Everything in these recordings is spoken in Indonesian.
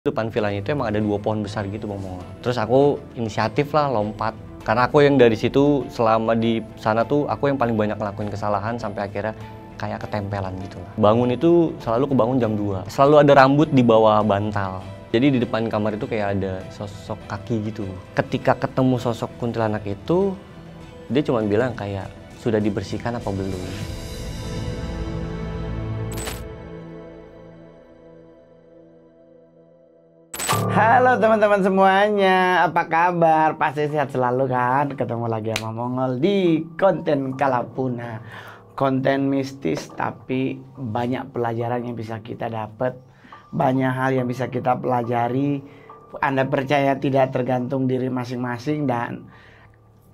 Depan villanya itu emang ada 2 pohon besar gitu Bang Mongol. Terus aku inisiatif lah lompat. Karena aku yang dari situ selama di sana tuh aku yang paling banyak ngelakuin kesalahan sampai akhirnya kayak ketempelan gitu lah. Bangun itu selalu kebangun jam 2. Selalu ada rambut di bawah bantal. Jadi di depan kamar itu kayak ada sosok kaki gitu. Ketika ketemu sosok kuntilanak itu, dia cuma bilang kayak sudah dibersihkan apa belum. Halo teman-teman semuanya, apa kabar? Pasti sehat selalu kan? Ketemu lagi sama Mongol di konten Kalapuna. Konten mistis tapi banyak pelajaran yang bisa kita dapat. Banyak hal yang bisa kita pelajari. Anda percaya tidak, tergantung diri masing-masing. Dan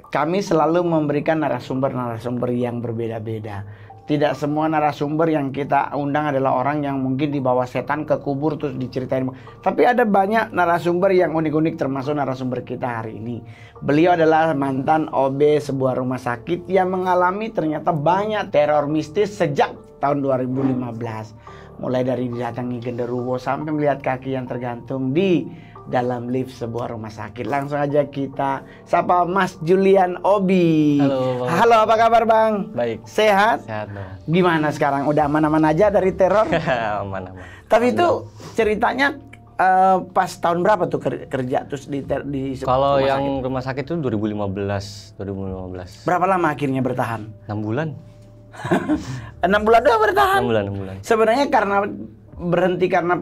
kami selalu memberikan narasumber-narasumber yang berbeda-beda. Tidak semua narasumber yang kita undang adalah orang yang mungkin dibawa setan ke kubur terus diceritain. Tapi ada banyak narasumber yang unik-unik, termasuk narasumber kita hari ini. Beliau adalah mantan OB sebuah rumah sakit yang mengalami ternyata banyak teror mistis sejak tahun 2015. Mulai dari didatangi genderuwo sampai melihat kaki yang tergantung di dalam lift sebuah rumah sakit. Langsung aja kita sapa Mas Julian Obi. Halo. Halo, apa kabar Bang? Baik. Sehat? Sehat dong. Gimana sekarang? Udah aman-aman aja dari teror? Aman-aman. Tapi itu ceritanya pas tahun berapa tuh kerja terus di Kalau rumah yang sakit? rumah sakit itu 2015. Berapa lama akhirnya bertahan? 6 bulan. 6 bulan udah bertahan? 6 bulan. Sebenarnya karena berhenti karena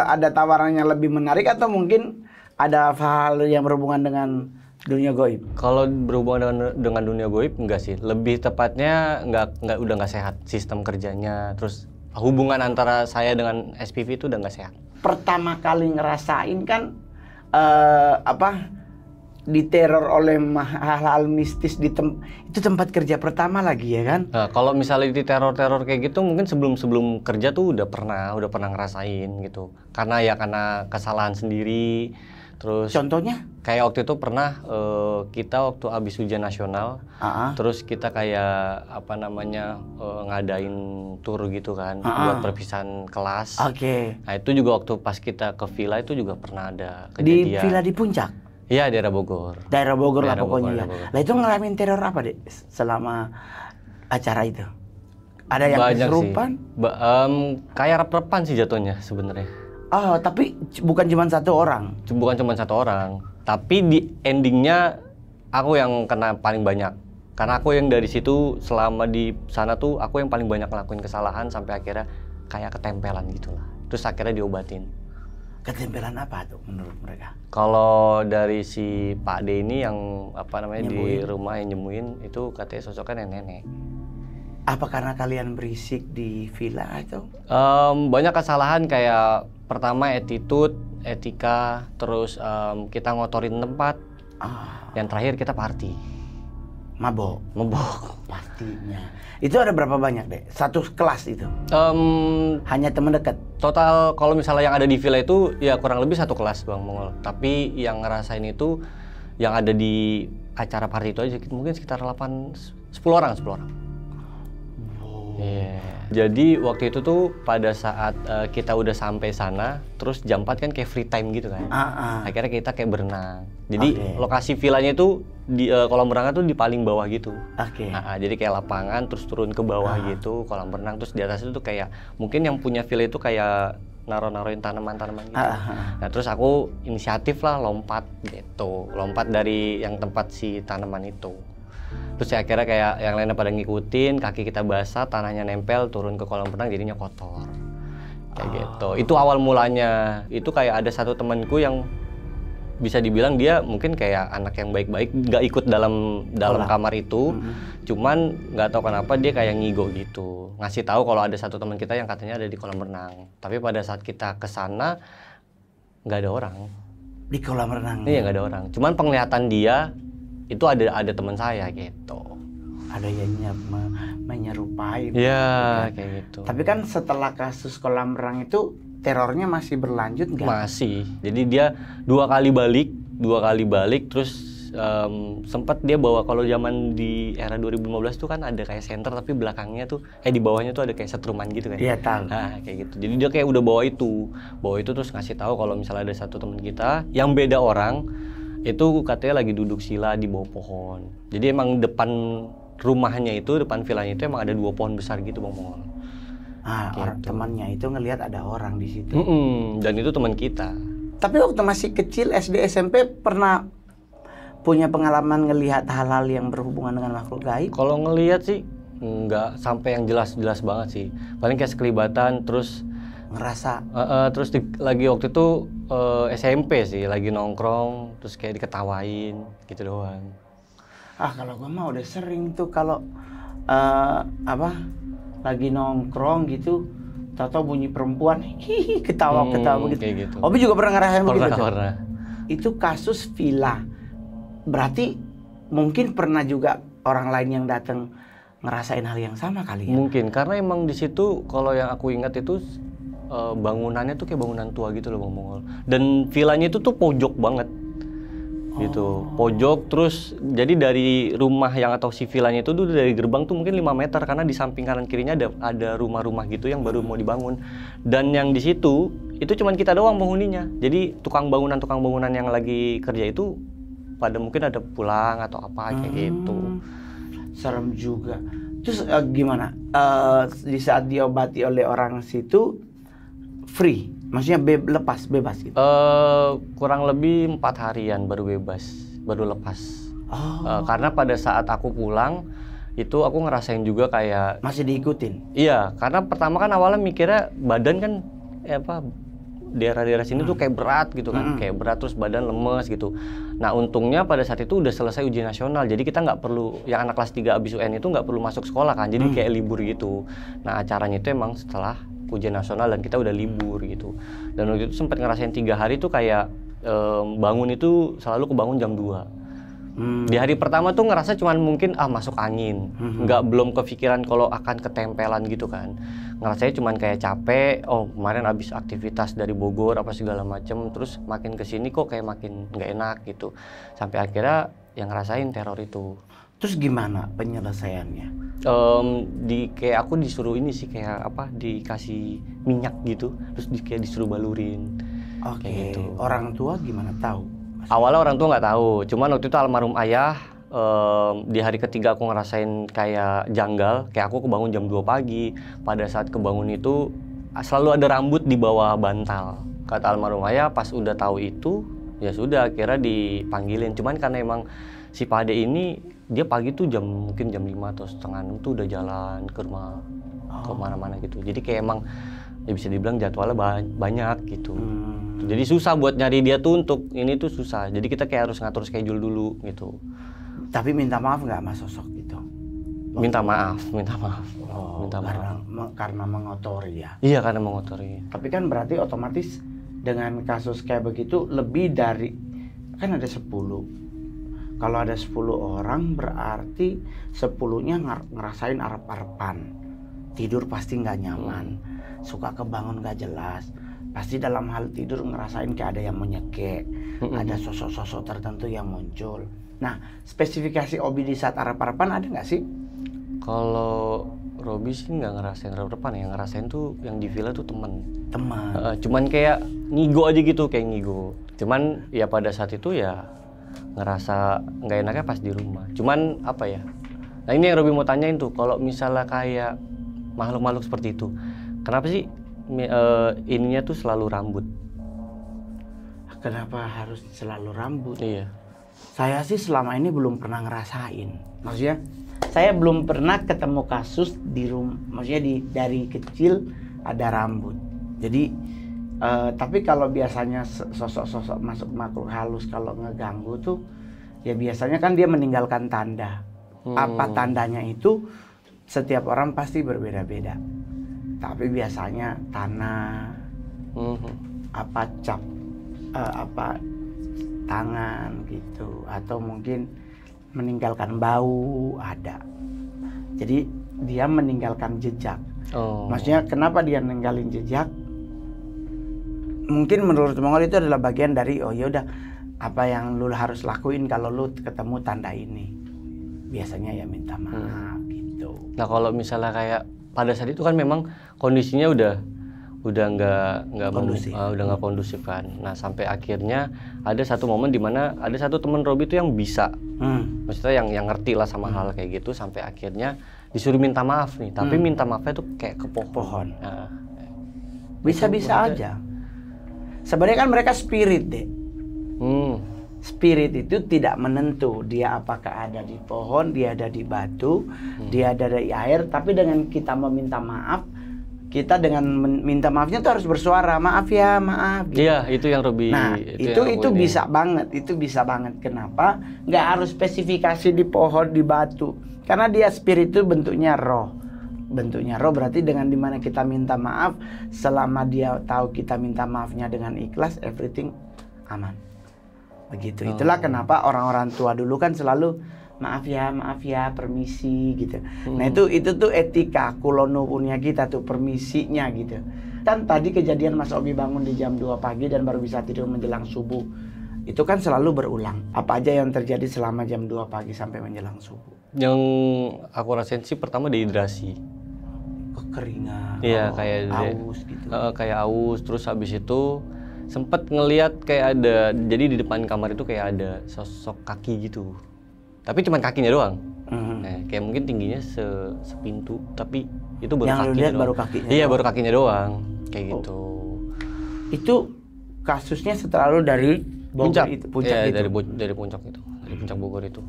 ada tawaran yang lebih menarik, atau mungkin ada hal yang berhubungan dengan dunia goib? Kalau berhubungan dengan dunia goib enggak sih. Lebih tepatnya udah nggak sehat sistem kerjanya. Terus hubungan antara saya dengan SPV itu udah nggak sehat. Pertama kali ngerasain kan diteror oleh hal-hal mistis itu tempat kerja pertama lagi ya kan? Nah, kalau misalnya di teror-teror kayak gitu mungkin sebelum kerja tuh udah pernah ngerasain gitu. Karena kesalahan sendiri. Terus Contohnya? kayak waktu itu pernah kita waktu habis ujian nasional, terus kita kayak ngadain tour gitu kan buat perpisahan kelas. Oke. Nah itu juga waktu pas kita ke villa itu juga pernah ada Di kejadian. villa di Puncak? Iya, daerah Bogor. Daerah Bogor lah Daerah pokoknya Bogor, ya. daerah Bogor. Lah itu ngalamin teror apa deh selama acara itu? Ada yang Banyak kesurupan? sih. Kayak rep-repan sih jatuhnya sebenarnya. Oh, tapi bukan cuma satu orang. Bukan cuma satu orang, tapi di endingnya aku yang kena paling banyak. Karena aku yang dari situ selama di sana tuh aku yang paling banyak ngelakuin kesalahan sampai akhirnya kayak ketempelan gitu lah. Terus akhirnya diobatin. Ketempelan apa tuh menurut mereka? Kalau dari si Pak D ini yang di Nyembuhin. rumah yang nyemuin itu katanya sosoknya nenek-nenek. Apa karena kalian berisik di villa atau? Banyak kesalahan kayak pertama attitude, etika, terus kita ngotorin tempat. Yang terakhir kita party. Mabok pastinya. Itu ada berapa banyak deh? Satu kelas itu? Hanya teman dekat? Total kalau misalnya yang ada di villa itu ya kurang lebih satu kelas Bang Mongol. Tapi yang ngerasain itu yang ada di acara party itu aja mungkin sekitar 10 orang. Iya. Jadi waktu itu tuh pada saat kita udah sampai sana, terus jam 4 kan kayak free time gitu kan. Akhirnya kita kayak berenang. Jadi lokasi villanya itu di kolam renang tuh di paling bawah gitu. Jadi kayak lapangan terus turun ke bawah gitu, kolam renang, terus di atas itu tuh kayak mungkin yang punya villa itu kayak naruhin tanaman-tanaman gitu. Nah terus aku inisiatif lah lompat gitu, lompat dari yang tempat si tanaman itu. Terus ya akhirnya kayak yang lainnya pada ngikutin, kaki kita basah, tanahnya nempel, turun ke kolam renang jadinya kotor. Kayak gitu. Itu awal mulanya. Itu kayak ada satu temanku yang bisa dibilang dia mungkin kayak anak yang baik-baik, nggak ikut dalam kamar itu. Cuman nggak tahu kenapa dia kayak ngigo gitu. Ngasih tahu kalau ada satu teman kita yang katanya ada di kolam renang. Tapi pada saat kita ke sana nggak ada orang. Di kolam renang? Iya, nggak ada orang. Cuman penglihatan dia itu ada teman saya gitu. Ada yang menyerupai. Iya, kayak gitu. Tapi kan setelah kasus kolam renang itu terornya masih berlanjut nggak? Masih. Jadi dia dua kali balik terus sempat dia bawa, kalau zaman di era 2015 tuh kan ada kayak center tapi belakangnya tuh di bawahnya tuh ada kayak setruman gitu kan. Iya, tahu. Nah kayak gitu, jadi dia kayak udah bawa itu terus ngasih tahu kalau misalnya ada satu teman kita yang beda orang itu katanya lagi duduk sila di bawah pohon. Jadi emang depan rumahnya itu, depan villanya itu emang ada 2 pohon besar gitu Bang Mongol. Gitu. Temannya itu ngelihat ada orang di situ. Dan itu teman kita. Tapi waktu masih kecil SD SMP pernah punya pengalaman ngelihat hal-hal yang berhubungan dengan makhluk gaib? Kalau ngelihat sih nggak sampai yang jelas banget sih. Paling kayak sekelibatan terus ngerasa. Terus lagi waktu itu SMP sih, lagi nongkrong terus kayak diketawain gitu doang. Kalau gua mah udah sering tuh kalau lagi nongkrong gitu, tahu-tahu bunyi perempuan, ketawa gitu. Kayak gitu. Obi juga pernah ngerasain begitu? Pernah. Itu kasus villa. Berarti mungkin pernah juga orang lain yang datang ngerasain hal yang sama kali ya? Mungkin, karena emang di situ kalau yang aku ingat itu bangunannya tuh kayak bangunan tua gitu loh Bang Mongol. Dan villanya itu tuh pojok banget. Gitu, pojok. Terus jadi dari rumah yang atau si villanya itu dulu dari gerbang tuh mungkin 5 meter, karena di samping kanan kirinya ada rumah-rumah gitu yang baru mau dibangun. Dan yang di situ itu cuman kita doang penghuninya. Jadi tukang bangunan yang lagi kerja itu pada mungkin ada pulang atau apa kayak gitu. Serem juga. Terus gimana? Di saat diobati oleh orang situ free? Maksudnya bebas gitu? Kurang lebih 4 harian baru lepas. Karena pada saat aku pulang itu aku ngerasain juga kayak masih diikutin. Iya, karena pertama kan awalnya mikirnya badan kan daerah-daerah sini tuh kayak berat gitu kan, kayak berat terus badan lemes gitu. Nah untungnya pada saat itu udah selesai ujian nasional, jadi kita nggak perlu, yang anak kelas 3 abis UN itu nggak perlu masuk sekolah kan, jadi kayak libur gitu. Nah acaranya itu emang setelah ujian nasional dan kita udah libur gitu. Dan waktu itu sempat ngerasain 3 hari tuh kayak bangun itu selalu kebangun jam 2. Di hari pertama tuh ngerasa cuman mungkin masuk angin, belum kepikiran kalau akan ketempelan gitu kan. Ngerasanya cuman kayak capek, kemarin habis aktivitas dari Bogor apa segala macem, terus makin kesini kok kayak makin nggak enak gitu. Sampai akhirnya yang ngerasain teror itu. Terus gimana penyelesaiannya? Kayak aku disuruh ini sih, kayak dikasih minyak gitu, terus kayak disuruh balurin. Kayak gitu. Orang tua gimana tahu? Awalnya orang tua nggak tahu, cuman waktu itu almarhum ayah di hari ketiga aku ngerasain kayak janggal, kayak aku kebangun jam 2 pagi. Pada saat kebangun itu selalu ada rambut di bawah bantal. Kata almarhum ayah, pas udah tahu itu ya sudah akhirnya dipanggilin. Cuman karena emang si Pade ini dia pagi tuh mungkin jam 5 atau setengah 6 tuh udah jalan ke rumah kemana-mana gitu. Jadi kayak emang ya bisa dibilang jadwalnya banyak gitu. Jadi susah buat nyari dia tuh, untuk ini tuh susah. Jadi kita kayak harus ngatur schedule dulu gitu. Tapi minta maaf nggak sama sosok itu? Minta maaf. Karena mengotori ya? Iya, karena mengotori. Tapi kan berarti otomatis dengan kasus kayak begitu lebih dari, kan ada 10. Kalau ada 10 orang berarti 10-nya ngerasain arep-arepan. Tidur pasti nggak nyaman. Suka kebangun nggak jelas. Pasti dalam hal tidur ngerasain kayak ada yang menyekek. Ada sosok-sosok tertentu yang muncul. Nah, spesifikasi Obi di saat arep-arepan ada nggak sih? Kalau Robi sih nggak ngerasain arep-arepan, yang ngerasain tuh yang di villa tuh teman. Cuman kayak ngigo aja gitu, kayak ngigo. Cuman ya pada saat itu ya ngerasa nggak enaknya pas di rumah. Cuman apa ya? Nah ini yang Robi mau tanyain tuh, kalau misalnya kayak makhluk-makhluk seperti itu, kenapa sih ininya tuh selalu rambut? Kenapa harus selalu rambut? Iya. Saya sih selama ini belum pernah ngerasain. Maksudnya saya belum pernah ketemu kasus di rumah. Maksudnya dari kecil ada rambut. Jadi tapi kalau biasanya sosok-sosok masuk makhluk halus kalau ngeganggu tuh ya biasanya kan dia meninggalkan tanda. Apa tandanya itu setiap orang pasti berbeda-beda. Tapi biasanya tanah, apa cap, apa tangan gitu, atau mungkin meninggalkan bau ada. Jadi dia meninggalkan jejak. Maksudnya kenapa dia meninggalin jejak? Mungkin menurut Mongol itu adalah bagian dari ya udah apa yang lu harus lakuin kalau lu ketemu tanda ini. Biasanya ya minta maaf gitu. Nah kalau misalnya kayak pada saat itu kan memang kondisinya udah nggak kondusif kan. Nah sampai akhirnya ada satu momen dimana ada satu teman Robi itu yang bisa, maksudnya yang ngerti lah sama hal kayak gitu, sampai akhirnya disuruh minta maaf nih. Tapi minta maafnya tuh kayak ke pohon. Nah, bisa-bisa aja. Sebenarnya kan mereka spirit deh. Spirit itu tidak menentu, dia apakah ada di pohon, dia ada di batu, dia ada di air. Tapi dengan kita meminta maaf, kita dengan minta maafnya tuh harus bersuara, maaf ya, maaf. Gitu. Iya, itu yang Robi. Nah, itu bisa banget, itu bisa banget. Kenapa? Nggak harus spesifikasi di pohon, di batu, karena dia spirit itu bentuknya roh. Bentuknya roh berarti dengan dimana kita minta maaf, selama dia tahu kita minta maafnya dengan ikhlas, everything aman. Begitu. Itulah kenapa orang-orang tua dulu kan selalu maaf ya, permisi gitu. Nah itu tuh etika kulono punya kita tuh, permisinya gitu. Kan tadi kejadian Mas Obi bangun di jam 2 pagi dan baru bisa tidur menjelang subuh. Itu kan selalu berulang. Apa aja yang terjadi selama jam 2 pagi sampai menjelang subuh? Yang aku rasain sih pertama dehidrasi. Kekeringan. Iya, kayak aus gitu. Kayak aus, terus habis itu sempet ngelihat kayak ada, jadi di depan kamar itu kayak ada sosok kaki gitu, tapi cuma kakinya doang. Nah, kayak mungkin tingginya sepintu, tapi itu baru yang kakinya doang. Baru kakinya iya doang. Baru kakinya doang kayak gitu. Itu kasusnya setelah lu dari Bogor itu, puncak iya, itu. dari puncak itu, dari puncak Bogor itu.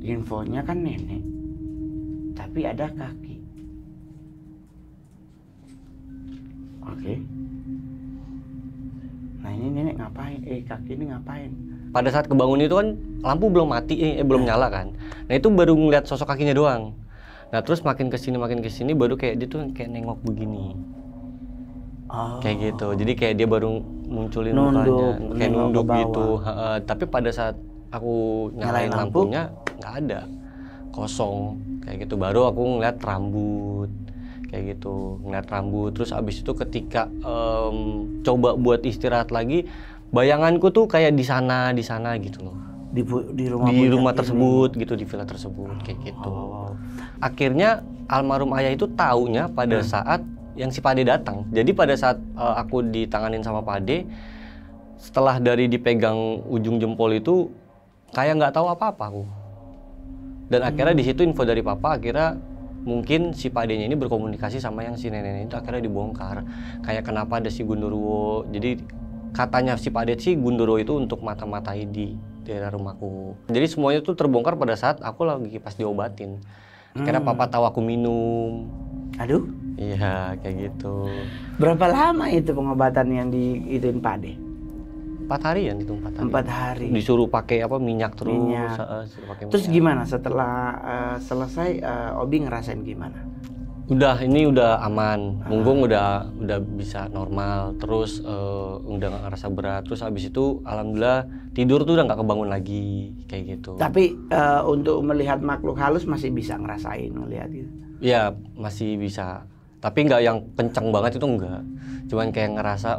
Infonya kan nenek, tapi ada kaki. Oke. Nah ini nenek ngapain? Kaki ini ngapain? Pada saat kebangun itu kan lampu belum mati, belum nyala kan. Nah itu baru ngeliat sosok kakinya doang. Nah terus makin kesini baru kayak dia tuh kayak nengok begini. Kayak gitu. Jadi kayak dia baru munculin mukanya, kayak nunduk gitu. Tapi pada saat aku nyalain lampunya nggak ada, kosong kayak gitu. Baru aku ngeliat rambut. Kayak gitu, ngeliat rambut. Terus abis itu ketika coba buat istirahat lagi, bayanganku tuh kayak di sana gitu loh, di rumah tersebut gitu, di villa tersebut kayak gitu. Akhirnya almarhum ayah itu taunya pada saat yang si Pade datang. Jadi pada saat aku ditanganin sama Pade, setelah dari dipegang ujung jempol itu kayak nggak tahu apa-apa aku. Dan akhirnya di situ info dari papa, akhirnya mungkin si Padenya ini berkomunikasi sama yang si nenek itu, akhirnya dibongkar. Kayak kenapa ada si Gundurwo. Jadi katanya si Pade sih Gundurwo itu untuk mata-matai di daerah rumahku. Jadi semuanya tuh terbongkar pada saat aku lagi pas diobatin. Akhirnya papa tahu aku minum. Aduh. Iya kayak gitu. Berapa lama itu pengobatan yang diituin Pade? 4 hari itu 4 hari. 4 hari. Disuruh pakai apa, minyak terus. Terus gimana setelah selesai Obi ngerasain gimana? Ini udah aman, punggung udah bisa normal, terus udah nggak ngerasa berat. Terus habis itu alhamdulillah tidur tuh udah nggak kebangun lagi kayak gitu. Tapi untuk melihat makhluk halus masih bisa ngerasain ngelihat gitu? Iya masih bisa, tapi nggak yang kencang banget itu enggak. Cuman kayak ngerasa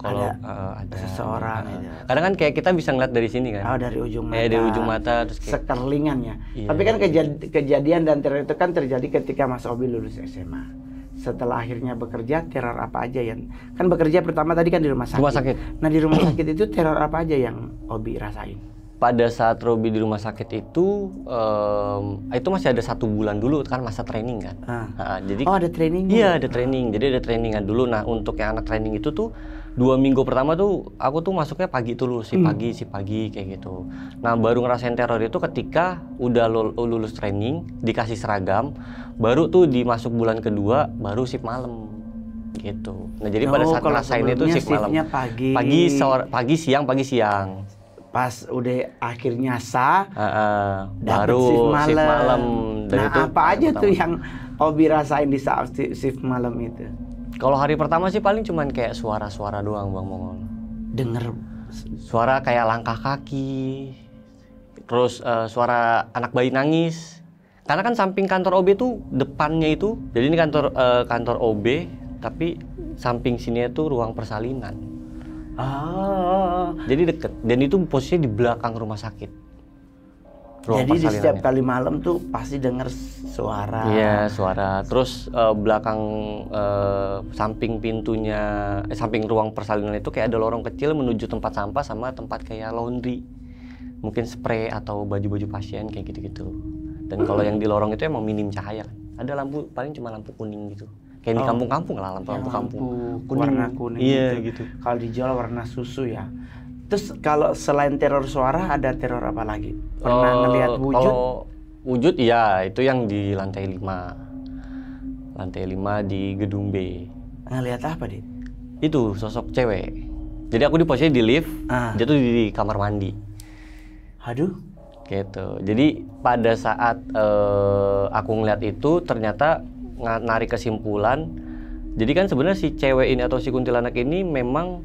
kalau ada seseorang kadang kan kayak kita bisa ngeliat dari sini kan. Dari ujung mata. Dari ujung mata terus kayak sekerlingan ya. Iya. Tapi kan kejadian dan teror itu kan terjadi ketika Mas Obi lulus SMA. Setelah akhirnya bekerja, teror apa aja yang kan bekerja pertama tadi kan di rumah sakit. Nah, di rumah sakit itu teror apa aja yang Obi rasain? Pada saat Robi di rumah sakit itu masih ada 1 bulan dulu kan masa training kan. Jadi ada training? Iya ada training. Jadi ada trainingan dulu. Nah untuk yang anak training itu tuh 2 minggu pertama tuh aku tuh masuknya pagi dulu, si pagi kayak gitu. Nah baru ngerasain teror itu ketika udah lulus training, dikasih seragam, baru tuh dimasuk bulan kedua baru shift malam gitu. Nah jadi pada saat ngerasain itu shift malam, pagi siang. Pas udah akhirnya baru shift malam. Dan itu apa aja tuh yang Obi rasain di saat shift malam itu? Kalau hari pertama sih paling cuman kayak suara-suara doang Bang Mongol. Denger suara kayak langkah kaki, terus suara anak bayi nangis. Karena kan samping kantor OB tuh depannya itu, jadi ini kantor OB, tapi samping sini itu ruang persalinan. Jadi deket. Dan itu posisinya di belakang rumah sakit. Jadi di setiap kali malam tuh pasti dengar suara. Iya, suara. Terus belakang samping pintunya, samping ruang persalinan itu kayak ada lorong kecil menuju tempat sampah sama tempat kayak laundry. Mungkin spray atau baju-baju pasien kayak gitu-gitu. Dan kalau yang di lorong itu emang minim cahaya kan. Ada lampu, paling cuma lampu kuning gitu. Kayak di kampung-kampung lah, lampu kampung. Warna kuning iya, gitu. Kalau di Jawa warna susu ya. Terus kalau selain teror suara ada teror apa lagi? Pernah ngelihat wujud? Kalau wujud iya, itu yang di lantai 5. Lantai 5 di gedung B. Ngelihat apa, Dit? Itu sosok cewek. Jadi aku di posisi di lift, dia tuh di kamar mandi. Aduh. Gitu. Jadi pada saat aku ngeliat itu ternyata narik kesimpulan. Jadi kan sebenarnya si cewek ini atau si kuntilanak ini memang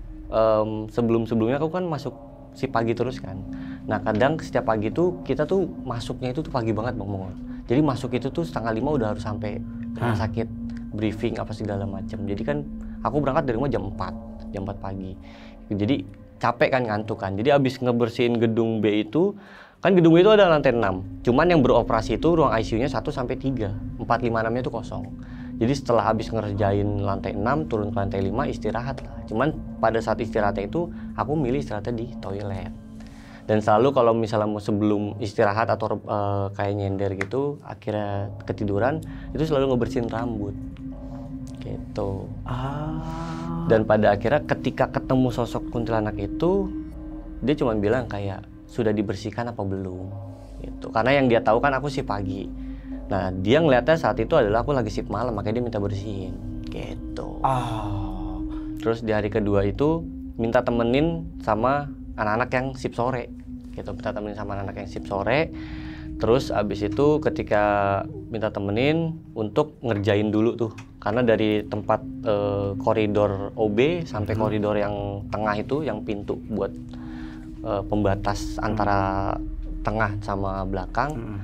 sebelum-sebelumnya aku kan masuk si pagi terus kan. Nah kadang setiap pagi tuh kita tuh masuknya itu tuh pagi banget Bang Mongol. Jadi masuk itu tuh 4:30 udah harus sampai rumah sakit, briefing apa segala macam. Jadi kan aku berangkat dari rumah jam 4 pagi. Jadi capek kan, ngantuk kan. Jadi abis ngebersihin gedung B itu, kan gedung B itu ada lantai 6. Cuman yang beroperasi itu ruang ICU-nya 1 sampai 3. 4, 5, 6-nya itu kosong. Jadi setelah habis ngerjain lantai 6, turun ke lantai 5, istirahat lah. Cuman pada saat istirahatnya itu, aku milih istirahatnya di toilet. Dan selalu kalau misalnya mau sebelum istirahat atau kayak nyender gitu, akhirnya ketiduran, itu selalu ngebersihin rambut. Gitu. Dan pada akhirnya ketika ketemu sosok kuntilanak itu, dia cuma bilang kayak, sudah dibersihkan apa belum? Gitu. Karena yang dia tahu kan aku sih pagi. Nah, dia ngeliatnya saat itu adalah aku lagi shift malam, makanya dia minta bersihin. Gitu. Terus di hari kedua itu minta temenin sama anak-anak yang shift sore. Gitu, minta temenin sama anak-anak yang shift sore. Terus abis itu ketika minta temenin untuk ngerjain dulu tuh. Karena dari tempat koridor OB sampai koridor yang tengah itu, yang pintu buat pembatas antara tengah sama belakang.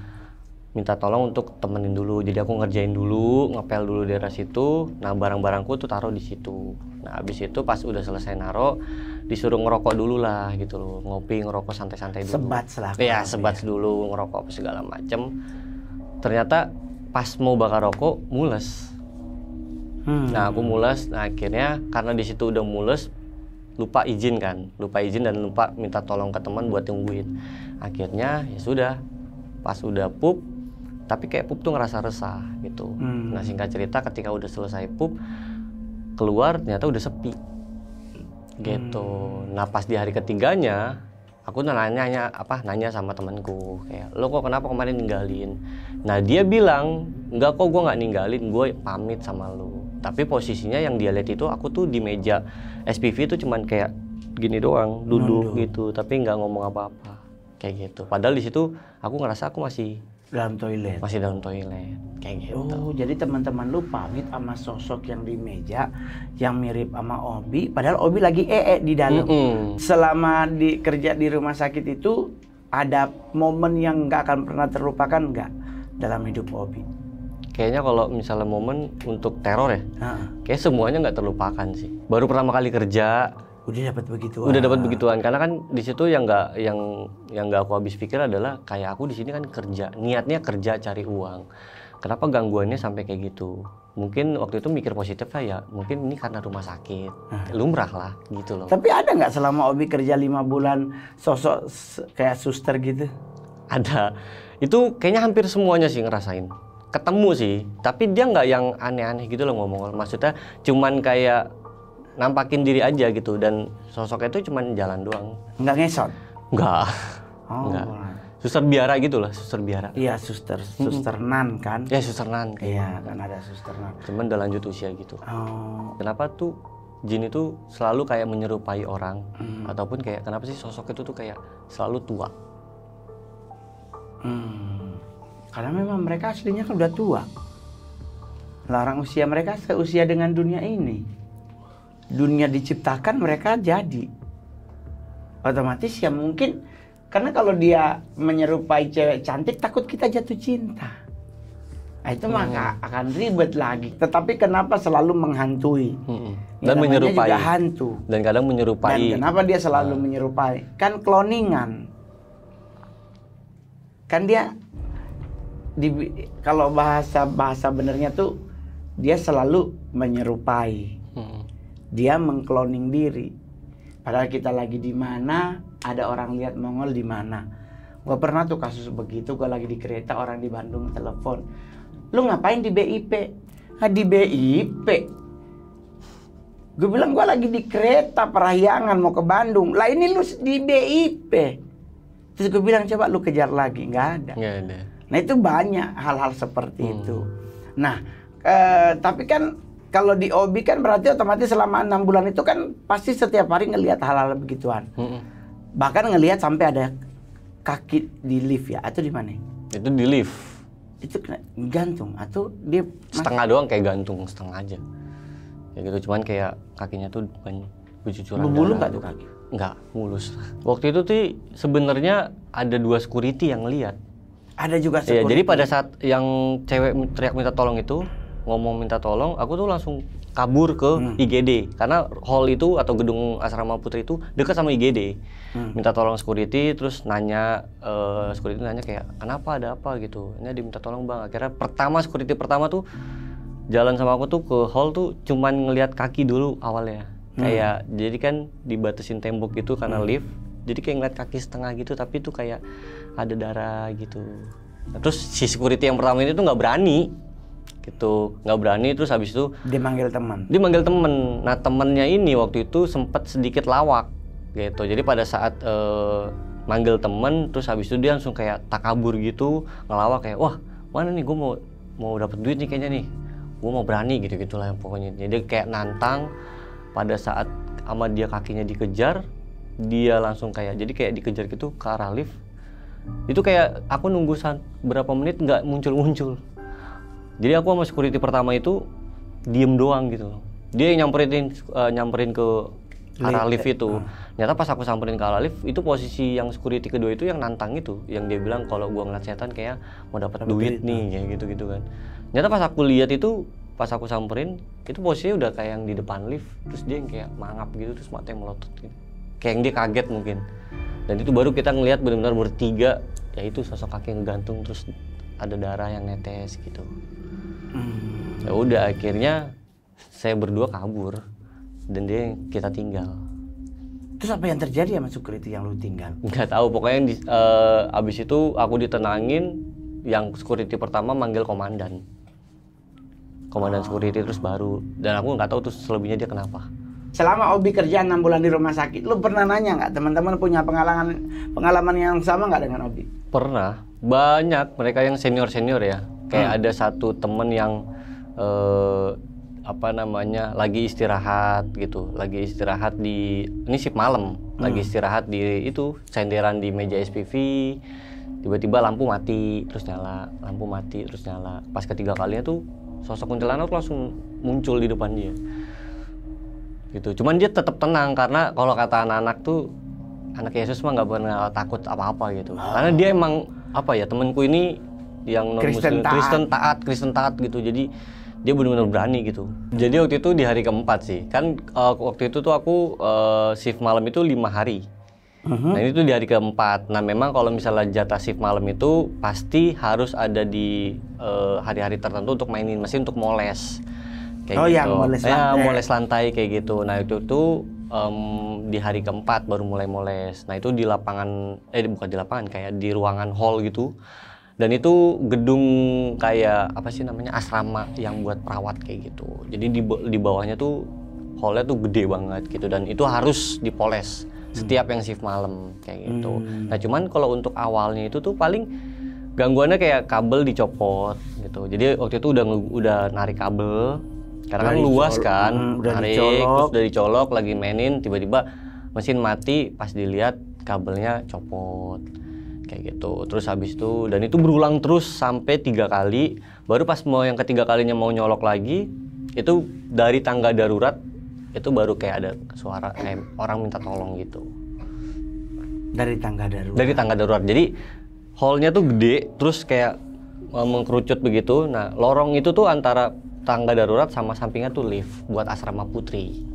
Minta tolong untuk temenin dulu, jadi aku ngerjain dulu, ngepel dulu daerah situ. Nah barang-barangku tuh taruh di situ. Nah abis itu pas udah selesai naro, disuruh ngerokok dulu lah gitu loh, ngopi, ngerokok santai-santai dulu. Sebat lah. Iya, sebat dulu, ngerokok apa segala macem. Ternyata pas mau bakar rokok, mules. Nah aku mules, nah akhirnya karena di situ udah mules, lupa izin dan lupa minta tolong ke teman buat tungguin. Akhirnya ya sudah, pas udah pup, tapi kayak pup tuh ngerasa resah gitu. Nah singkat cerita ketika udah selesai pup, keluar ternyata udah sepi gitu. Nah pas di hari ketiganya aku nanya sama temanku kayak, lo kok kenapa kemarin ninggalin? Nah dia bilang, enggak kok, gue nggak ninggalin, gue pamit sama lo. Tapi posisinya yang dia lihat itu aku tuh di meja SPV itu cuman kayak gini doang, duduk gitu, tapi nggak ngomong apa-apa kayak gitu. Padahal di situ aku ngerasa aku masih dalam toilet. Masih dalam toilet, kayak gitu. Oh, jadi teman-teman lu pamit sama sosok yang di meja yang mirip sama Obi, padahal Obi lagi di dalam. Selama kerja di rumah sakit itu ada momen yang nggak akan pernah terlupakan nggak dalam hidup Obi? Kayaknya kalau misalnya momen untuk teror ya, kayak semuanya nggak terlupakan sih. Baru pertama kali kerja. Udah dapat begituan. Karena kan di situ yang nggak aku habis pikir adalah kayak aku di sini kan kerja, niatnya kerja cari uang. Kenapa gangguannya sampai kayak gitu? Mungkin waktu itu mikir positif lah ya, mungkin ini karena rumah sakit, lumrah lah gitu loh. Tapi ada nggak selama Obi kerja 5 bulan sosok kayak suster gitu? Ada, itu kayaknya hampir semuanya sih ngerasain. Ketemu sih, tapi dia nggak yang aneh-aneh gitu loh ngomong. Maksudnya cuman kayak nampakin diri aja gitu, dan sosoknya itu cuman jalan doang. Nggak ngesot? Nggak. Nggak. Suster biara gitu lah, suster biara. Iya, suster nan kan? Ya suster nan. Iya, kan ada suster nan. Cuman udah lanjut usia gitu. Kenapa tuh jin itu selalu kayak menyerupai orang, ataupun kayak kenapa sih sosok itu tuh kayak selalu tua? Karena memang mereka aslinya kan udah tua. Larang usia mereka seusia dengan dunia ini. Dunia diciptakan, mereka jadi. Otomatis ya mungkin, karena kalau dia menyerupai cewek cantik, takut kita jatuh cinta. Itu maka akan ribet lagi. Tetapi kenapa selalu menghantui? Dan menyerupai. Juga hantu. Dan kadang menyerupai. Dan kenapa dia selalu menyerupai? Kan kloningan. Kan dia kalau bahasa benernya tuh dia selalu menyerupai. Dia mengkloning diri. Padahal kita lagi di mana, ada orang lihat Mongol di mana. Gua pernah tuh kasus begitu, gua lagi di kereta, orang di Bandung telepon. Lu ngapain di BIP? Nah, di BIP. Gue bilang gua lagi di kereta Parahyangan mau ke Bandung. Lah ini lu di BIP. Terus gue bilang coba lu kejar lagi, nggak ada. Nggak ada. Nah itu banyak hal-hal seperti itu. Nah, tapi kan kalau di OB kan berarti otomatis selama 6 bulan itu kan pasti setiap hari ngelihat hal-hal begituan. Bahkan ngelihat sampai ada kaki di lift ya, atau di mana? Itu di lift. Itu kena gantung atau dia setengah doang, kayak gantung setengah aja. Kayak gitu, cuman kayak kakinya tuh banyak bercucuran. Berbulu nggak tuh kaki? Nggak, mulus. Waktu itu tuh sebenarnya ada 2 security yang lihat. Ada juga security. Ya, jadi pada saat yang cewek teriak minta tolong itu, ngomong minta tolong, aku tuh langsung kabur ke IGD. Karena hall itu atau gedung asrama putri itu dekat sama IGD. Minta tolong security, terus nanya, security nanya kayak, kenapa, ada apa gitu. Ini diminta tolong bang. Akhirnya security pertama tuh jalan sama aku tuh ke hall tuh cuman ngelihat kaki dulu awalnya. Kayak, jadi kan dibatasin tembok gitu karena lift. Jadi kayak ngeliat kaki setengah gitu, tapi tuh kayak ada darah gitu. Nah, terus si security yang pertama ini tuh nggak berani. Gitu, nggak berani, terus habis itu dia manggil teman. Nah temennya ini waktu itu sempat sedikit lawak gitu, jadi pada saat manggil temen, terus habis itu dia langsung kayak takabur gitu, ngelawak kayak, wah mana nih gue mau dapet duit nih kayaknya nih, gue mau berani gitu gitulah pokoknya. Jadi kayak nantang. Pada saat sama dia kakinya dikejar, dia langsung kayak, jadi kayak dikejar gitu ke arah lift. Itu kayak aku nunggu berapa menit nggak muncul. Jadi aku sama security pertama itu diem doang gitu. Dia yang nyamperin ke arah lift itu. Ternyata pas aku samperin ke arah lift, itu posisi yang security kedua itu yang nantang itu, yang dia bilang kalau gua ngeliat setan kayak mau dapat duit nih, kayak gitu kan. Ternyata pas aku lihat itu, pas aku samperin, itu posisinya udah kayak yang di depan lift, terus dia yang kayak mangap gitu, terus matanya melotot gitu. Kayak yang dia kaget mungkin. Dan itu baru kita ngelihat benar-benar bertiga, yaitu sosok kaki yang gantung terus ada darah yang netes gitu. Ya udah, akhirnya saya berdua kabur dan kita tinggal. Terus apa yang terjadi sama security yang lu tinggal? Nggak tahu, pokoknya abis itu aku ditenangin. Yang security pertama manggil komandan security, terus baru, dan aku nggak tahu terus selebihnya dia kenapa. Selama Obi kerja 6 bulan di rumah sakit, lu pernah nanya nggak teman-teman punya pengalaman yang sama nggak dengan Obi? Pernah, banyak mereka yang senior ya. Kayak ada satu temen yang lagi istirahat gitu, ini shift malam, lagi istirahat di itu senderan di meja SPV, tiba-tiba lampu mati terus nyala. Pas ketiga kalinya tuh sosok kuntilanak tuh langsung muncul di depan dia gitu. Cuman dia tetap tenang, karena kalau kata anak-anak tuh, anak Yesus mah nggak pernah takut apa-apa gitu. Karena dia emang temenku ini yang non-muslim, Kristen taat gitu. Jadi dia benar-benar berani gitu. Jadi waktu itu di hari keempat sih, kan waktu itu tuh aku shift malam itu 5 hari. Nah ini tuh di hari keempat. Nah memang kalau misalnya jatah shift malam itu pasti harus ada di hari-hari tertentu untuk mainin mesin, untuk moles. Kayak gitu. Yang moles lantai. Moles lantai kayak gitu. Nah itu tuh di hari keempat baru mulai moles. Nah itu di lapangan, bukan di lapangan, kayak di ruangan hall gitu. Dan itu gedung kayak asrama yang buat perawat kayak gitu. Jadi di bawahnya tuh hallnya tuh gede banget gitu, dan itu harus dipoles setiap yang shift malam kayak gitu. Nah cuman kalau untuk awalnya itu tuh paling gangguannya kayak kabel dicopot gitu. Jadi waktu itu udah narik kabel, karena kan luas kan, narik terus udah dicolok, lagi mainin, tiba-tiba mesin mati, pas dilihat kabelnya copot kayak gitu. Terus habis itu, dan itu berulang terus sampai 3 kali. Baru pas yang ketiga kalinya mau nyolok lagi, itu dari tangga darurat itu baru kayak ada suara orang minta tolong gitu. Dari tangga darurat? Dari tangga darurat. Jadi hallnya tuh gede, terus kayak mengkerucut begitu. Nah, lorong itu tuh antara tangga darurat sama sampingnya tuh lift buat asrama putri.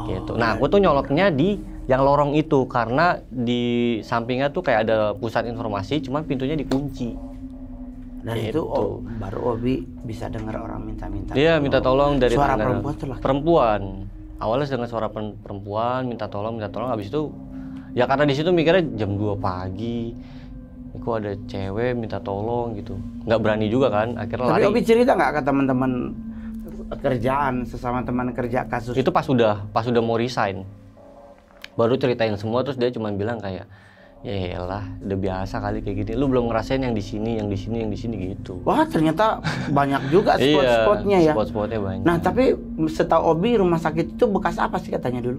Gitu. Nah, aku tuh nyolotnya di yang lorong itu karena di sampingnya tuh kayak ada pusat informasi, cuman pintunya dikunci. Dan gitu. itu baru Obi bisa dengar orang minta-minta. Iya, minta tolong dari suara tangga. perempuan tuh laki. Perempuan. Awalnya dengan suara perempuan minta tolong, habis itu ya karena di situ mikirnya jam 2 pagi. Kok ada cewek minta tolong gitu. Nggak berani juga kan, akhirnya Tapi lari. Obi cerita nggak ke teman-teman kerjaan, sesama teman kerja kasus? Itu pas udah mau resign. Baru ceritain semua, terus dia cuma bilang kayak, ya elah, udah biasa kali kayak gini. Lu belum ngerasain yang di sini gitu. Wah, ternyata banyak juga spot-spotnya ya. Spot-spotnya banyak. Nah, tapi setahu Obi rumah sakit itu bekas apa sih katanya dulu?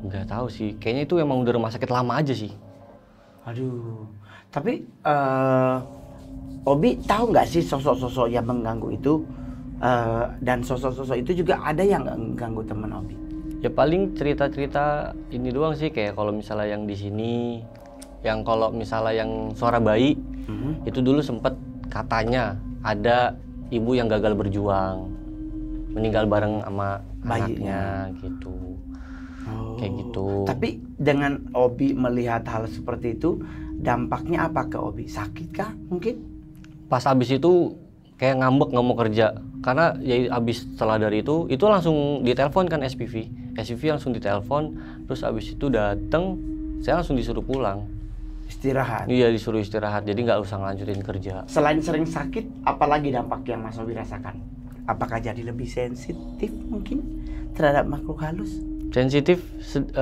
Nggak tahu sih. Kayaknya itu emang udah rumah sakit lama aja sih. Aduh. Tapi Obi tahu nggak sih sosok-sosok yang mengganggu itu? Dan sosok-sosok itu juga ada yang mengganggu teman Obi. Ya paling cerita-cerita ini doang sih, kayak kalau misalnya yang di sini, yang kalau misalnya yang suara bayi, itu dulu sempet katanya ada ibu yang gagal berjuang, meninggal bareng sama anaknya gitu. Kayak gitu. Tapi dengan Obi melihat hal seperti itu, dampaknya apa ke Obi? Sakit kah mungkin? Pas abis itu kayak ngambek nggak mau kerja, karena ya abis setelah dari itu langsung ditelepon kan SPV langsung ditelepon, terus abis itu dateng, saya langsung disuruh pulang. Istirahat? Iya, disuruh istirahat, jadi nggak usah ngelanjutin kerja. Selain sering sakit, apalagi dampak yang Mas Obi rasakan? Apakah jadi lebih sensitif mungkin terhadap makhluk halus? Sensitif,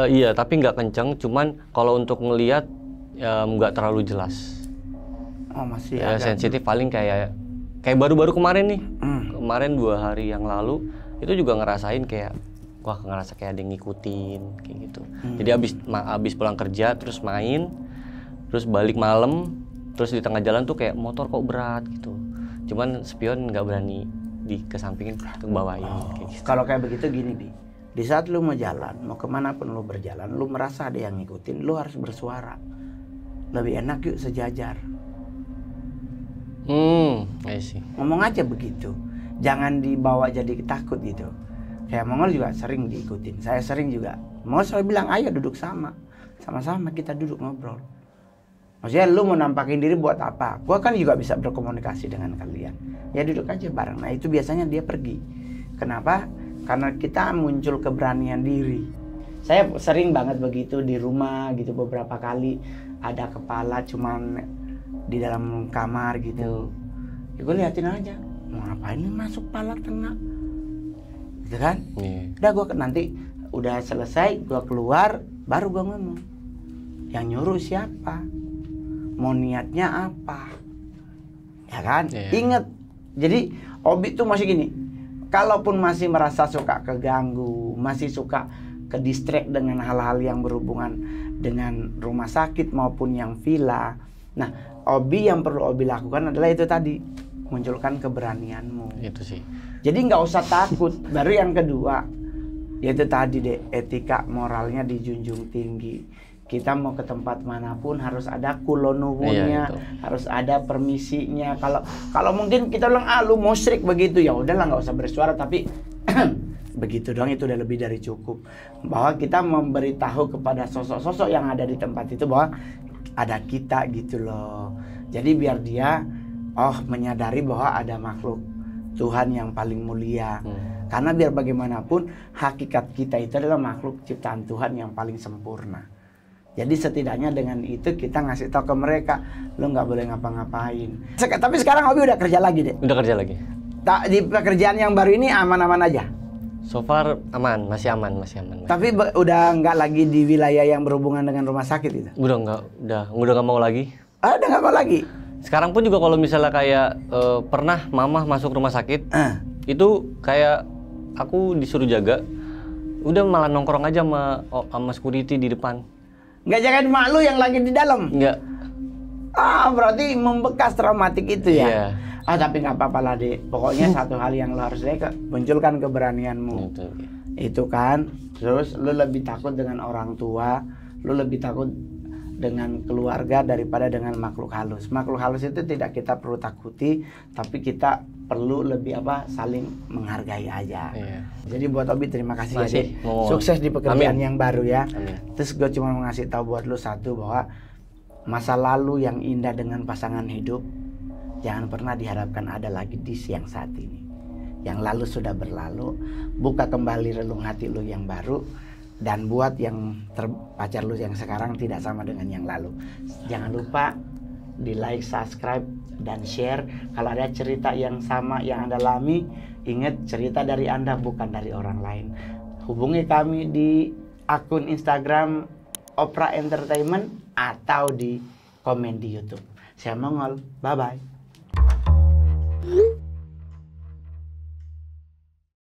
iya, tapi nggak kenceng, cuman kalau untuk ngelihat nggak terlalu jelas. Oh, masih ya, sensitif paling kayak baru-baru kemarin nih. Kemarin 2 hari yang lalu itu juga ngerasain kayak ngerasa kayak ada yang ngikutin kayak gitu. Jadi abis pulang kerja terus main, terus balik malam, terus di tengah jalan tuh kayak motor kok berat gitu. Cuman spion nggak berani dikesampingin, ke bawain kayak gitu. Kalau kayak begitu gini, Bi. Di saat lu mau jalan, mau kemana pun lu berjalan, lu merasa ada yang ngikutin, lu harus bersuara. Lebih enak yuk sejajar. I see. Ngomong aja begitu. Jangan dibawa jadi takut gitu. Kayak Mongol juga sering diikutin. Saya sering juga. Mongol selalu bilang, ayo duduk sama-sama kita duduk ngobrol. Maksudnya lu mau nampakin diri buat apa? Gua kan juga bisa berkomunikasi dengan kalian. Ya duduk aja bareng. Nah itu biasanya dia pergi. Kenapa? Karena kita muncul keberanian diri. Saya sering banget begitu di rumah gitu, beberapa kali ada kepala cuman di dalam kamar gitu. Ya gue liatin aja, mau ngapain nih masuk pala tengah, gitu kan? Udah gue nanti udah selesai, gue keluar, baru gue ngomong. Yang nyuruh siapa? Mau niatnya apa? Ya kan? Ingat, jadi Obi tuh masih gini. Kalaupun masih merasa suka keganggu, masih suka ke distract dengan hal-hal yang berhubungan dengan rumah sakit maupun yang villa. Nah, Obi yang perlu Obi lakukan adalah itu tadi, munculkan keberanianmu. Itu sih. Jadi nggak usah takut. Baru yang kedua, yaitu tadi deh, etika moralnya dijunjung tinggi. Kita mau ke tempat manapun harus ada kulonuwunnya, harus ada permisinya. Kalau mungkin kita bilang lu musyrik begitu, ya udahlah nggak usah bersuara, tapi begitu doang itu udah lebih dari cukup. Bahwa kita memberitahu kepada sosok-sosok yang ada di tempat itu bahwa ada kita gitu loh. Jadi biar dia menyadari bahwa ada makhluk Tuhan yang paling mulia. Karena biar bagaimanapun hakikat kita itu adalah makhluk ciptaan Tuhan yang paling sempurna. Jadi setidaknya dengan itu kita ngasih tahu ke mereka, lo nggak boleh ngapa-ngapain. Tapi sekarang Obi udah kerja lagi deh. Udah kerja lagi. Di pekerjaan yang baru ini aman-aman aja. So far aman, masih aman. Tapi udah nggak lagi di wilayah yang berhubungan dengan rumah sakit itu? Udah nggak mau lagi. Udah nggak mau lagi. Sekarang pun juga kalau misalnya kayak pernah mama masuk rumah sakit, itu kayak aku disuruh jaga, udah malah nongkrong aja sama security di depan. Nggak jagain mak lu yang lagi di dalam? Nggak. Berarti membekas traumatik itu ya? Iya. Tapi nggak apa-apa lah, Dek. Pokoknya satu hal yang lo harus munculkan keberanianmu. Itu kan. Terus lo lebih takut dengan orang tua, lo lebih takut dengan keluarga daripada dengan makhluk halus. Makhluk halus itu tidak kita perlu takuti, tapi kita perlu lebih saling menghargai aja. Iya. Jadi buat Obi terima kasih ya. Sukses di pekerjaan yang baru ya. Amin. Terus gue cuma mau ngasih tahu buat lu satu, bahwa masa lalu yang indah dengan pasangan hidup jangan pernah diharapkan ada lagi di siang saat ini. Yang lalu sudah berlalu, buka kembali relung hati lu yang baru. Dan buat yang pacar lu yang sekarang tidak sama dengan yang lalu. Jangan lupa di like, subscribe, dan share. Kalau ada cerita yang sama yang Anda alami, ingat cerita dari Anda bukan dari orang lain. Hubungi kami di akun Instagram Opera Entertainment atau di komen di YouTube. Saya Mongol, bye-bye.